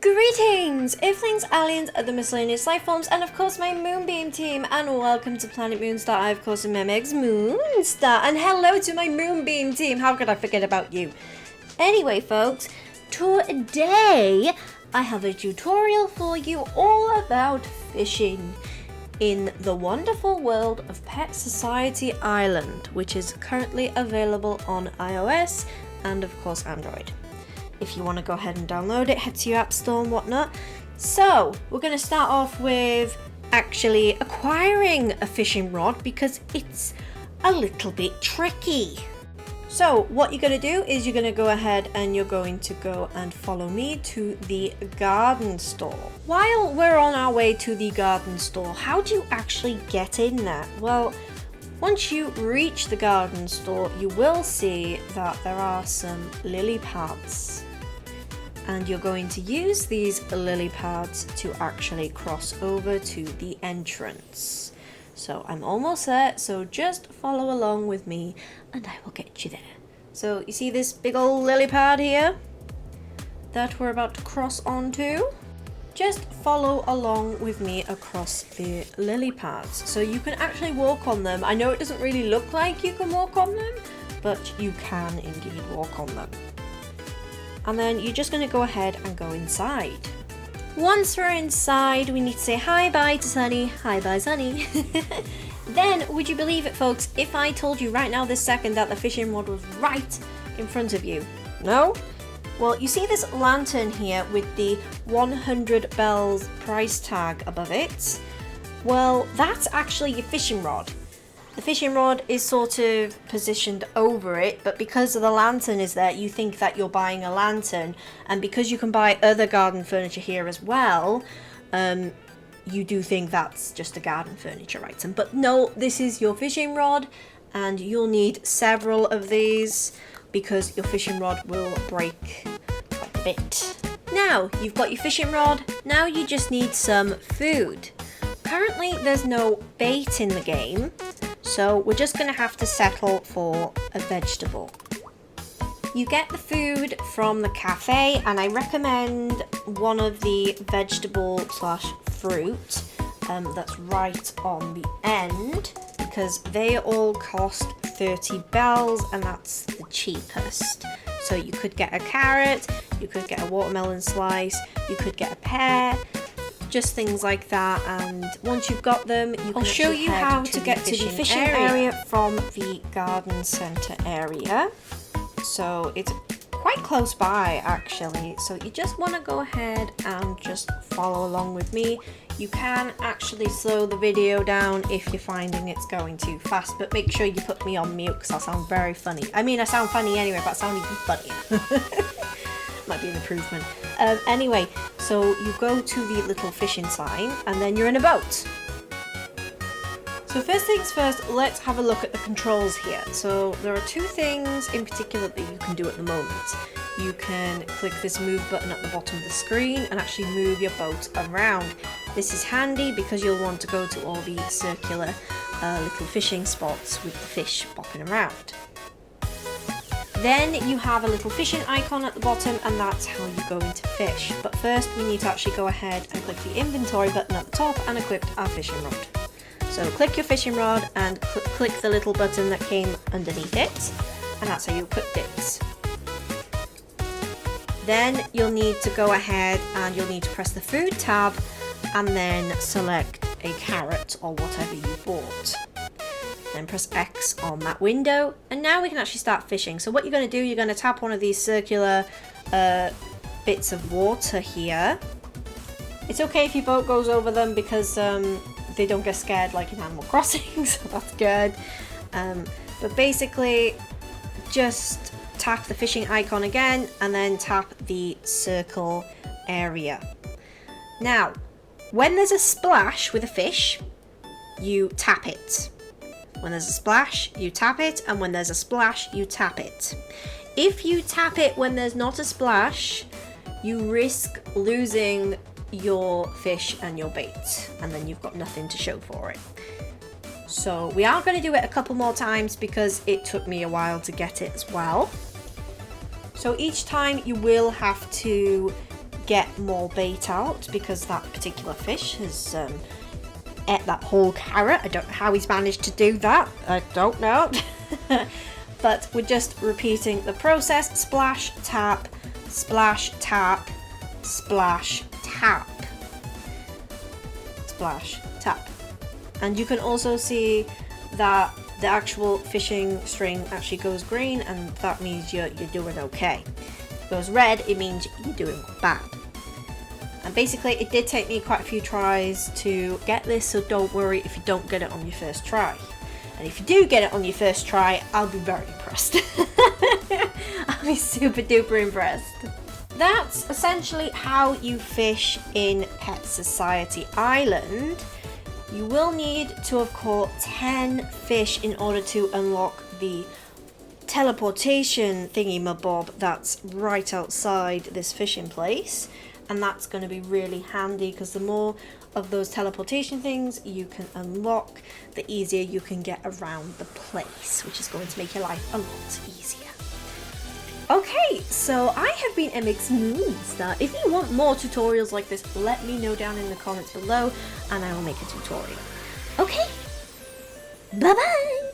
Greetings, Earthlings, aliens, other miscellaneous life forms, and of course my Moonbeam team, and welcome to Planet Moonstar. I of course am MX Moonstar, and hello to my Moonbeam team. How could I forget about you? Anyway folks, today I have a tutorial for you all about fishing in the wonderful world of Pet Society Island, which is currently available on iOS and of course Android. If you want to go ahead and download it, head to your app store and whatnot. So we're going to start off with actually acquiring a fishing rod because it's a little bit tricky. So what you're going to do is you're going to go ahead and you're going to go and follow me to the garden store. While we're on our way to the garden store, how do you actually get in there? Well, once you reach the garden store, you will see that there are some lily pads. And you're going to use these lily pads to actually cross over to the entrance. So I'm almost there, so just follow along with me and I will get you there. So you see this big old lily pad here that we're about to cross onto? Just follow along with me across the lily pads. So you can actually walk on them. I know it doesn't really look like you can walk on them, but you can indeed walk on them. And then you're just going to go ahead and go inside. Once we're inside, we need to say hi-bye to Sunny. Hi-bye, Sunny. Then, would you believe it, folks, if I told you right now this second that the fishing rod was right in front of you? No? Well, you see this lantern here with the 100 bells price tag above it? Well, that's actually your fishing rod. The fishing rod is sort of positioned over it, but because the lantern is there, you think that you're buying a lantern, and because you can buy other garden furniture here as well, you do think that's just a garden furniture item. But no, this is your fishing rod, and you'll need several of these because your fishing rod will break quite a bit. Now, you've got your fishing rod, now you just need some food. Currently, there's no bait in the game, so we're just going to have to settle for a vegetable. You get the food from the cafe, and I recommend one of the vegetable / fruit that's right on the end, because they all cost 30 bells and that's the cheapest. So you could get a carrot, you could get a watermelon slice, you could get a pear, just things like that. And once you've got them, I'll show you how to get to the fishing area from the garden center area. So it's quite close by actually, so you just want to go ahead and just follow along with me. You can actually slow the video down if you're finding it's going too fast, but make sure you put me on mute because I sound very funny. I mean, I sound funny anyway, but I sound even funnier. Might be an improvement. Anyway, so you go to the little fishing sign and then you're in a boat. So first things first, let's have a look at the controls here. So there are two things in particular that you can do at the moment. You can click this move button at the bottom of the screen and actually move your boat around. This is handy because you'll want to go to all the circular little fishing spots with the fish bopping around. Then you have a little fishing icon at the bottom, and that's how you go into fish. But first we need to actually go ahead and click the inventory button at the top and equip our fishing rod. So click your fishing rod and click the little button that came underneath it, and that's how you equip it. Then you'll need to go ahead and you'll need to press the food tab and then select a carrot or whatever you bought. Then press X on that window, and now we can actually start fishing. So what you're going to do, you're going to tap one of these circular bits of water here. It's okay if your boat goes over them because they don't get scared like in Animal Crossing, so that's good. But basically, just tap the fishing icon again and then tap the circle area. Now, when there's a splash with a fish, you tap it. When there's a splash, you tap it, and when there's a splash, you tap it. If you tap it when there's not a splash, you risk losing your fish and your bait, and then you've got nothing to show for it. So we are going to do it a couple more times because it took me a while to get it as well. So each time you will have to get more bait out because that particular fish has ate that whole carrot. I don't know how he's managed to do that. I don't know. But we're just repeating the process. Splash, tap, splash, tap, splash, tap. Splash, tap. And you can also see that the actual fishing string actually goes green, and that means you're doing okay. If it goes red, it means you're doing bad. And basically it did take me quite a few tries to get this, so don't worry if you don't get it on your first try. And if you do get it on your first try, I'll be very impressed. I'll be super duper impressed. That's essentially how you fish in Pet Society Island. You will need to have caught 10 fish in order to unlock the teleportation thingy-mabob that's right outside this fishing place. And that's going to be really handy because the more of those teleportation things you can unlock, the easier you can get around the place, which is going to make your life a lot easier. Okay, so I have been MX Moonstar. If you want more tutorials like this, let me know down in the comments below and I will make a tutorial. Okay, bye-bye!